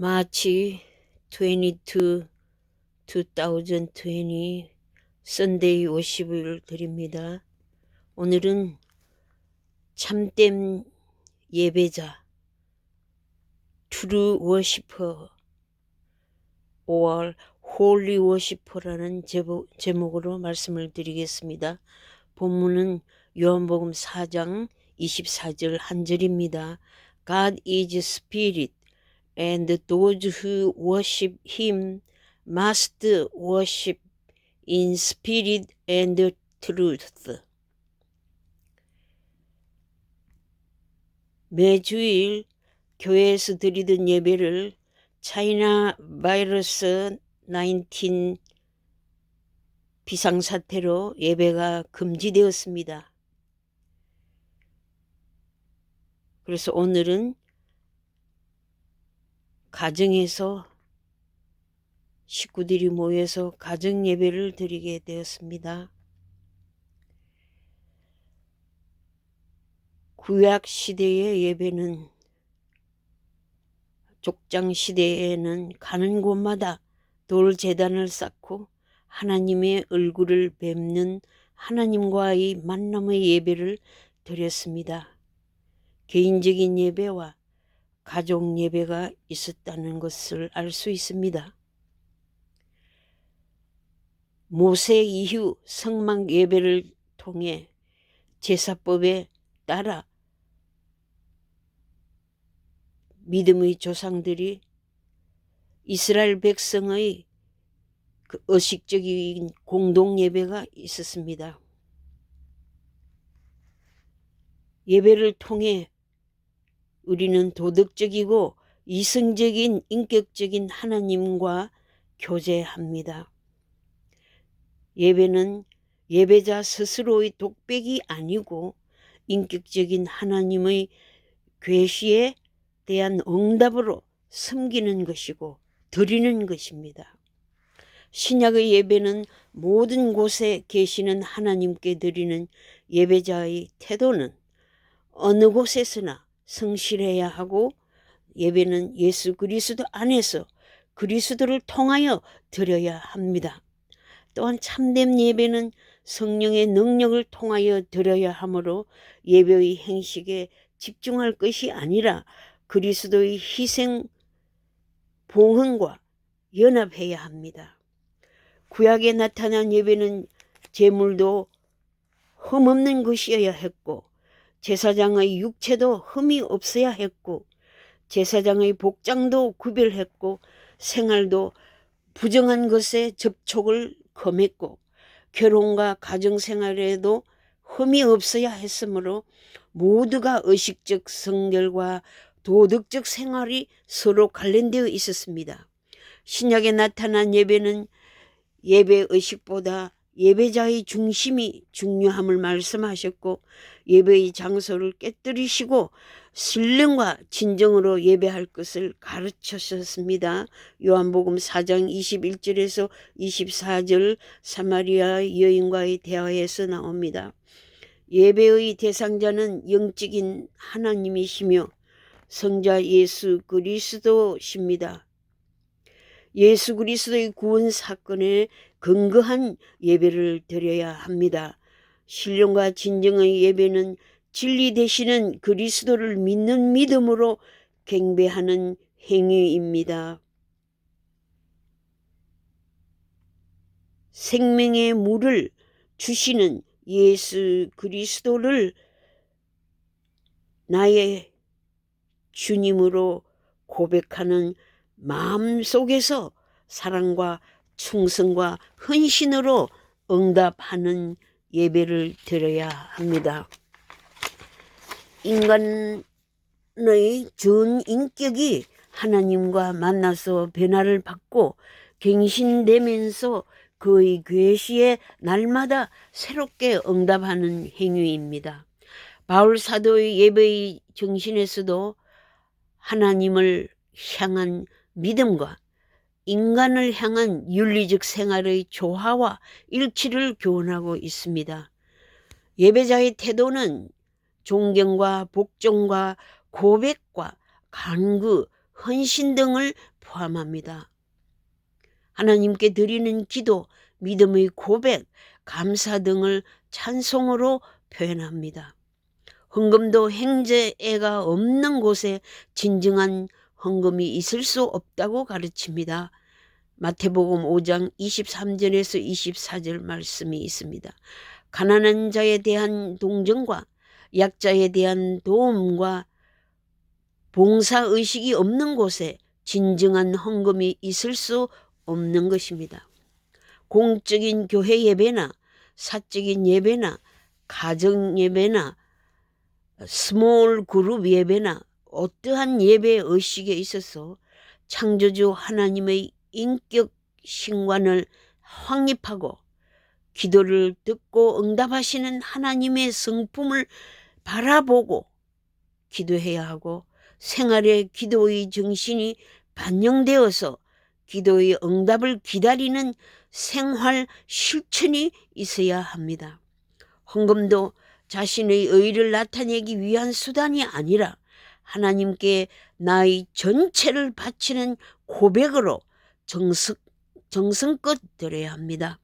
March 22, 2020 Sunday worship을 드립니다. 오늘은 참된 예배자 True Worshipper or Holy Worshipper라는 제목으로 말씀을 드리겠습니다. 본문은 요한복음 4장 24절 한 절입니다. God is Spirit. And those who worship him must worship in spirit and truth. 매주일 교회에서 드리던 예배를 차이나 바이러스 19 비상사태로 예배가 금지되었습니다. 그래서 오늘은 가정에서 식구들이 모여서 가정 예배를 드리게 되었습니다. 구약 시대의 예배는 족장 시대에는 가는 곳마다 돌 제단을 쌓고 하나님의 얼굴을 뵙는 하나님과의 만남의 예배를 드렸습니다. 개인적인 예배와 가족 예배가 있었다는 것을 알 수 있습니다. 모세 이후 성막 예배를 통해 제사법에 따라 믿음의 조상들이 이스라엘 백성의 그 의식적인 공동 예배가 있었습니다. 예배를 통해 우리는 도덕적이고 이성적인 인격적인 하나님과 교제합니다. 예배는 예배자 스스로의 독백이 아니고 인격적인 하나님의 계시에 대한 응답으로 섬기는 것이고 드리는 것입니다. 신약의 예배는 모든 곳에 계시는 하나님께 드리는 예배자의 태도는 어느 곳에서나 성실해야 하고 예배는 예수 그리스도 안에서 그리스도를 통하여 드려야 합니다. 또한 참된 예배는 성령의 능력을 통하여 드려야 하므로 예배의 행식에 집중할 것이 아니라 그리스도의 희생 봉헌과 연합해야 합니다. 구약에 나타난 예배는 제물도 흠없는 것이어야 했고 제사장의 육체도 흠이 없어야 했고 제사장의 복장도 구별했고 생활도 부정한 것에 접촉을 금했고 결혼과 가정생활에도 흠이 없어야 했으므로 모두가 의식적 성결과 도덕적 생활이 서로 관련되어 있었습니다. 신약에 나타난 예배는 예배 의식보다 예배자의 중심이 중요함을 말씀하셨고 예배의 장소를 깨뜨리시고 신령과 진정으로 예배할 것을 가르치셨습니다. 요한복음 4장 21절에서 24절 사마리아 여인과의 대화에서 나옵니다. 예배의 대상자는 영적인 하나님이시며 성자 예수 그리스도십니다. 예수 그리스도의 구원 사건에 근거한 예배를 드려야 합니다. 신령과 진정의 예배는 진리 되시는 그리스도를 믿는 믿음으로 경배하는 행위입니다. 생명의 물을 주시는 예수 그리스도를 나의 주님으로 고백하는 마음속에서 사랑과 충성과 헌신으로 응답하는 예배를 드려야 합니다. 인간의 전 인격이 하나님과 만나서 변화를 받고 갱신되면서 그의 계시에 날마다 새롭게 응답하는 행위입니다. 바울 사도의 예배의 정신에서도 하나님을 향한 믿음과 인간을 향한 윤리적 생활의 조화와 일치를 교훈하고 있습니다. 예배자의 태도는 존경과 복종과 고백과 간구, 헌신 등을 포함합니다. 하나님께 드리는 기도, 믿음의 고백, 감사 등을 찬송으로 표현합니다. 헌금도 행제애가 없는 곳에 진정한 헌금이 있을 수 없다고 가르칩니다. 마태복음 5장 23절에서 24절 말씀이 있습니다. 가난한 자에 대한 동정과 약자에 대한 도움과 봉사의식이 없는 곳에 진정한 헌금이 있을 수 없는 것입니다. 공적인 교회 예배나 사적인 예배나 가정 예배나 스몰 그룹 예배나 어떠한 예배 의식에 있어서 창조주 하나님의 인격 신관을 확립하고 기도를 듣고 응답하시는 하나님의 성품을 바라보고 기도해야 하고 생활의 기도의 정신이 반영되어서 기도의 응답을 기다리는 생활 실천이 있어야 합니다. 헌금도 자신의 의를 나타내기 위한 수단이 아니라 하나님께 나의 전체를 바치는 고백으로 정성껏 드려야 합니다.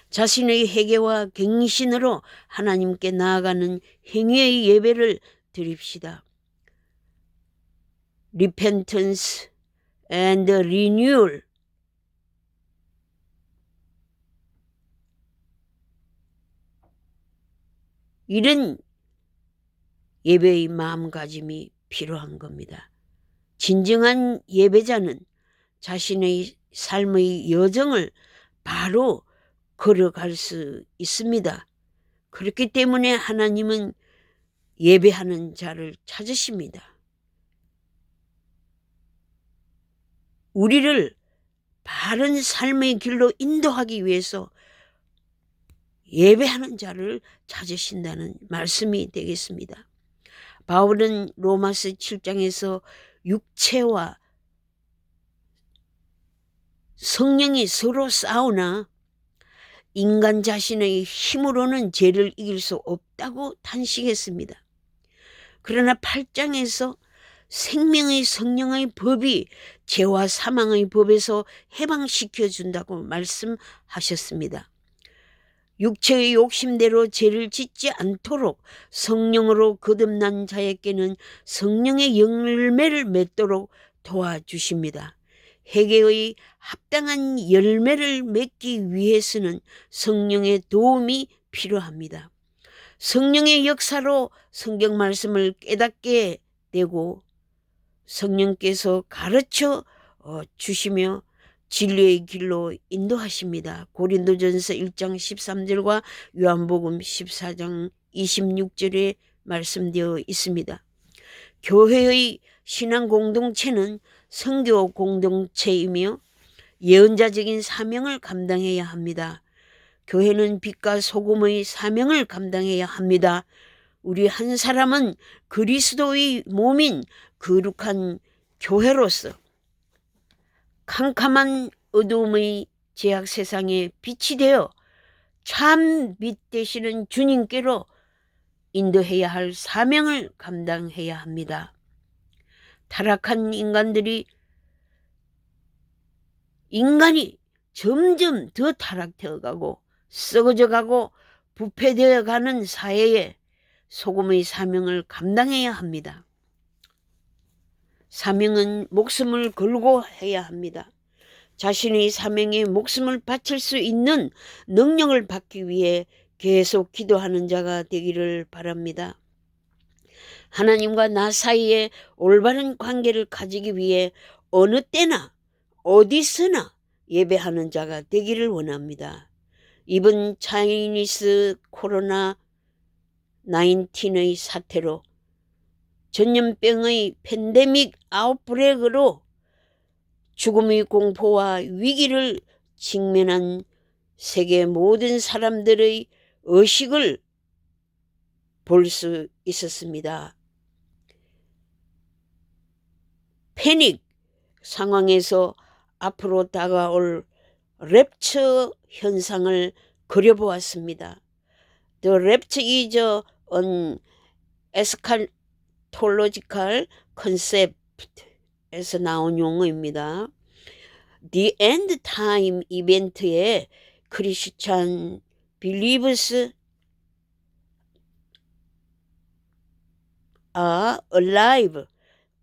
자신의 회개와 갱신으로 하나님께 나아가는 행위의 예배를 드립시다. Repentance and renewal. 이런 예배의 마음가짐이 필요한 겁니다. 진정한 예배자는 자신의 삶의 여정을 바로 걸어갈 수 있습니다. 그렇기 때문에 하나님은 예배하는 자를 찾으십니다. 우리를 바른 삶의 길로 인도하기 위해서 예배하는 자를 찾으신다는 말씀이 되겠습니다. 바울은 로마서 7장에서 육체와 성령이 서로 싸우나 인간 자신의 힘으로는 죄를 이길 수 없다고 탄식했습니다. 그러나 8장에서 생명의 성령의 법이 죄와 사망의 법에서 해방시켜 준다고 말씀하셨습니다. 육체의 욕심대로 죄를 짓지 않도록 성령으로 거듭난 자에게는 성령의 열매를 맺도록 도와주십니다. 회개의 합당한 열매를 맺기 위해서는 성령의 도움이 필요합니다. 성령의 역사로 성경 말씀을 깨닫게 되고 성령께서 가르쳐 주시며 진리의 길로 인도하십니다. 고린도전서 1장 13절과 요한복음 14장 26절에 말씀되어 있습니다. 교회의 신앙 공동체는 선교 공동체이며 예언자적인 사명을 감당해야 합니다. 교회는 빛과 소금의 사명을 감당해야 합니다. 우리 한 사람은 그리스도의 몸인 거룩한 교회로서 캄캄한 어두움의 죄악 세상에 빛이 되어 참 빛 되시는 주님께로 인도해야 할 사명을 감당해야 합니다. 타락한 인간이 점점 더 타락되어 가고 썩어져 가고 부패되어 가는 사회에 소금의 사명을 감당해야 합니다. 사명은 목숨을 걸고 해야 합니다. 자신의 사명에 목숨을 바칠 수 있는 능력을 받기 위해 계속 기도하는 자가 되기를 바랍니다. 하나님과 나 사이에 올바른 관계를 가지기 위해 어느 때나 어디서나 예배하는 자가 되기를 원합니다. 이번 차이니스 코로나 19의 사태로 전염병의 팬데믹 아웃브레이크로 죽음의 공포와 위기를 직면한 세계 모든 사람들의 의식을 볼 수 있었습니다. 패닉 상황에서 앞으로 다가올 랩처 현상을 그려보았습니다. The rapture is an eschatological concept에서 나온 용어입니다. The End Time 이벤트에 크리스찬 believers are alive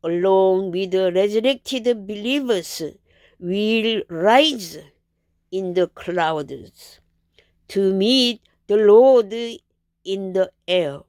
along with the resurrected believers will rise in the clouds to meet the Lord in the air.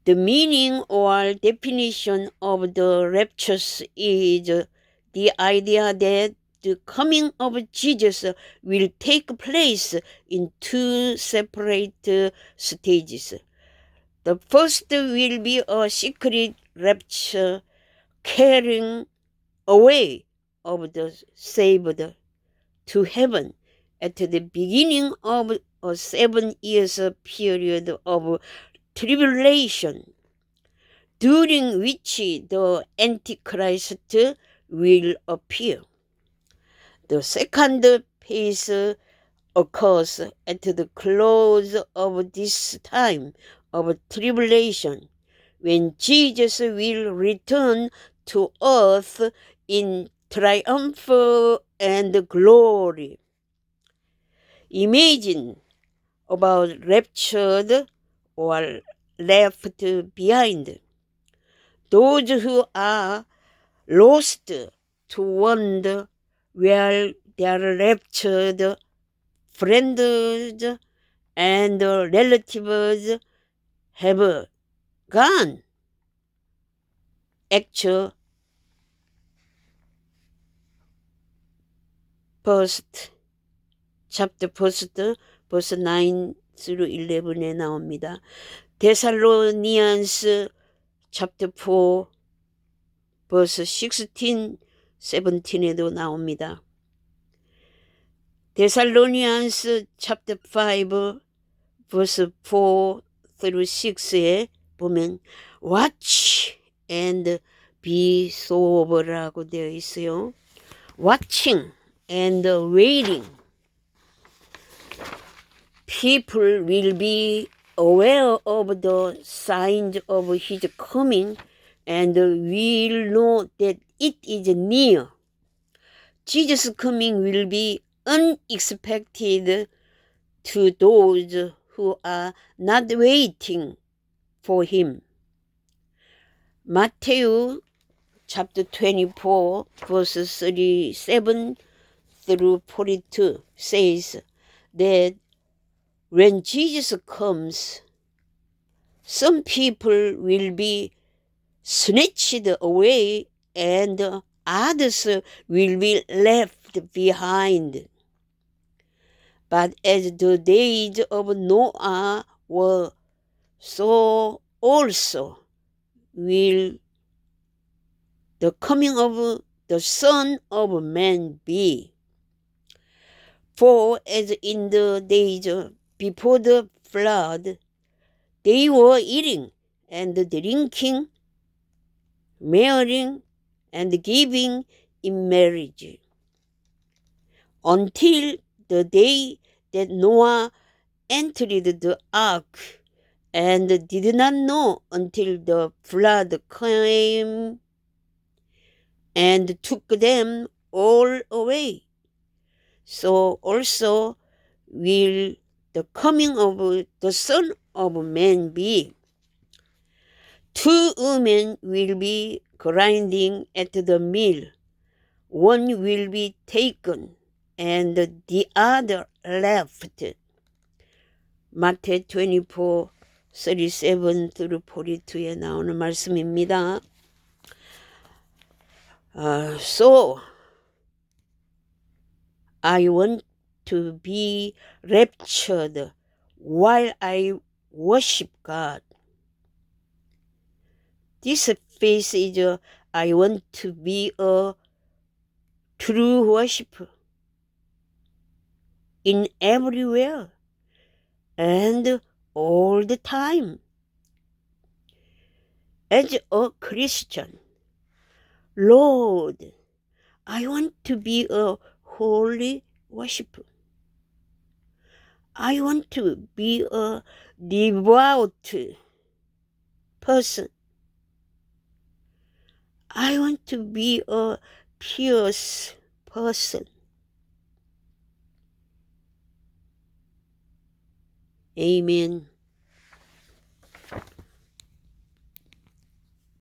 The meaning or definition of the rapture is the idea that the coming of Jesus will take place in two separate stages. The first will be a secret rapture carrying away of the saved to heaven at the beginning of a 7 years period of tribulation, during which the Antichrist will appear. The second phase occurs at the close of this time of tribulation, when Jesus will return to earth in triumph and glory. Imagine about raptured or left behind. Those who are lost to wonder where their raptured friends and relatives have gone. Acts chapter 1 verse 9 through 11에 나옵니다. 데살로니안스 chapter 4 verse 16, 17에도 나옵니다. 데살로니안스 chapter 5 verse 4 through 6에 보면 watch and be sober라고 되어 있어요. watching and waiting. People will be aware of the signs of his coming and will know that it is near. Jesus' coming will be unexpected to those who are not waiting for him. Matthew chapter 24 verses 37 through 42 says that when Jesus comes, some people will be snatched away and others will be left behind. But as the days of Noah were, so also will the coming of the Son of Man be. For as in the days before the flood, they were eating and drinking, marrying and giving in marriage, until the day that Noah entered the ark, and did not know until the flood came and took them all away. So also will the coming of the Son of Man be. Two women will be grinding at the mill. One will be taken and the other left. 마태 24, 37 through 42에 나오는 말씀입니다. So I want to be raptured while I worship God. This phase is I want to be a true worshiper in everywhere and all the time. As a Christian, Lord, I want to be a holy worshiper. I want to be a devout person. I want to be a pious person. Amen.